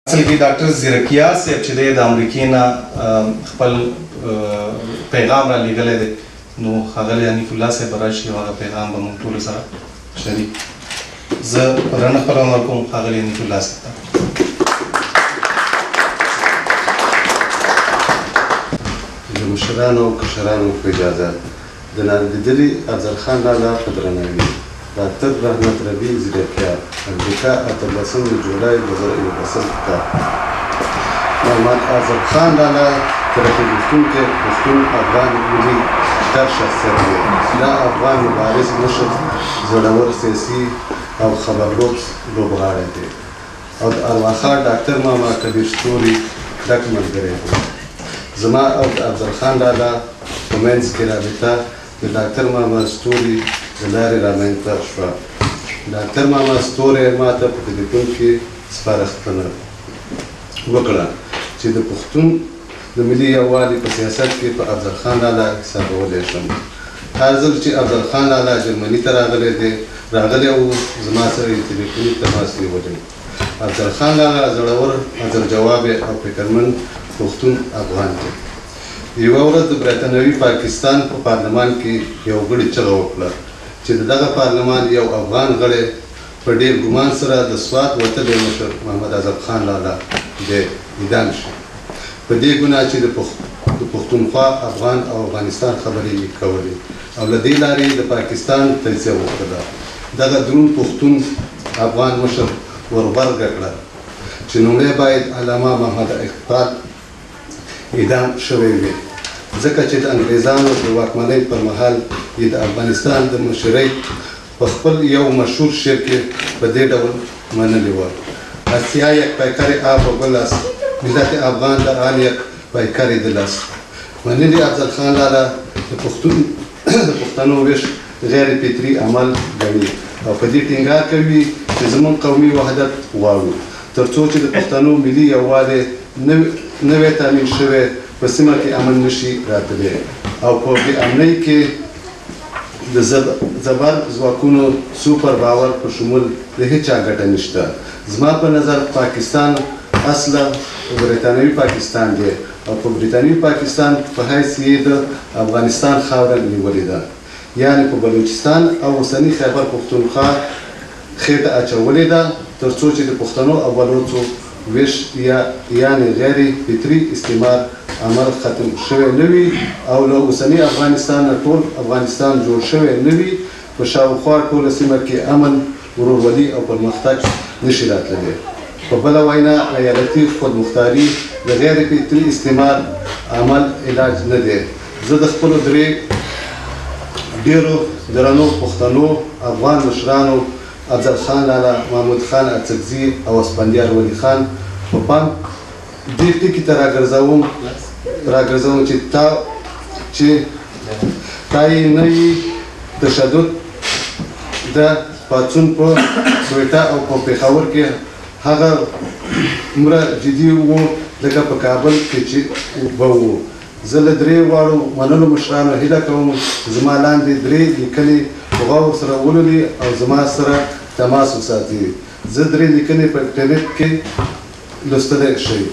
اصل کې ډاکټر زیرکیا صاحب چې د امریکې نه خپل پیغام را لېږلی دی نو ښاغلی حنیف الله صاحب به راشي او هغه پیغام به موږ ټولو سره شریک زه په درنه خپرونه ورکوم ښاغلی حنیف الله صاحب ته د مشرانو او کشرانو په اجازه د نالیدلي افضل خان لالا په درناوي ډاکټر رحمت ربیع زیرکیا امریکا 18 جولای 2021 ته محمد افضل خان لالا ترقي غوښتونکی پښتون افغان ملي ستر شخصیت دی دا افغان مبارز مشر زړور سیاسي او خبرلوب لوبغاړی دی او د ارواښاد ډاکټر ماما کبیر ستوري ډک ملګری دی زما او د افضل خان لالا په منځ کې رابطه د ډاکټر ماما ستوري د لارې رامنځته شوه ډاکټر ماما ستوري ما ته په تلیفون کې سپارښتنه وکړه چې د پښتون د ملي یووالي په سیاست کې په افضل خان لالا حسابولی شم هر ځل چې افضل خان لالا جرمني ته راغلی و زما سره یې تلیفوني تماس نیولی افضل خان لالا زړور حاضر جواب او فکرمند پښتون افغان دی یوه ورځ د برټانوي پاکستان په پارلمان کې یو غړي چغه وکړه چې دغه پارلمان یو افغان غړی په ډېر ګمان سره د سوات وتلی مشر محمد اعظم خان لالا دی اعدام شي په دې ګناه چې د پښتونخوا افغان او افغانستان خبرې یې کولې او له دې لارې د پاکستان تجزیه وکړه دغه دروند پښتون افغان مشر ورغبرګه کړه چې لومړی باید علامه محمد اقبال اعدام شوی وي ځکه چې د انګریزانو د واکمنۍ پر مهال یې د افغانستان د مشرۍ په خپل یو مشهور شعر کې په دې ډول منلې وه اسیا یک پیکر آب و گل است ملت افغان در آن یک پیکر دل است منلي افضل خان لالا د پښتنو ویش غیر فطري عمل ګڼي او په دې ټینګار کوي چې زموږ قومي وحدت غواړو تر څو چې د پښتنو ملي یووالی نوی تامین شوی په سیمه کې امن نشي راتلی او په بې امنۍ کې د زبر ځواکونو سوپر باور په شمول د هیچا ګټه نشته زما په نظر پاکستان اصله برطانوي پاکستان دی او په برطانوي پاکستان په حیث یې د افغانستان خاوره نیولې ده یعنې په بلوچستان او اوسني خیبر پښتونخوا خېټه اچولې ده تر څو چې د پښتنو او بلوچو ویش یعنې غیر فطري استعمار عمل ختم شوی نه وي او له اوسني افغانستان نه ټول افغانستان جوړ شوی نه وي په شاوخوا ټوله سیمه کې امن ورورولي او پرمختګ نشي راتللی په بله وینا ایالتي خودمختاري د غیر فطري استعمار عمل علاج نه دی زه د خپلو ډېرو درنو پښتنو افغان مشرانو افضل خان لالا محمود خان اڅکزي او اسفندیار ولی خان په پام دې ټکي ته راګرځوم چې تا یې نه وي تشدد د پاڅون په کویټه او په پېښور کې هغه دومره جدي و لکه په کابل کې چې به و زه له درې واړو منلو مشرانو هیله کوم زما لاندې درې لیکنې په غور سره ولولي او زما سره تماس وساتي زه درې لیکنې په انټرنیټ کې لوستلی شئ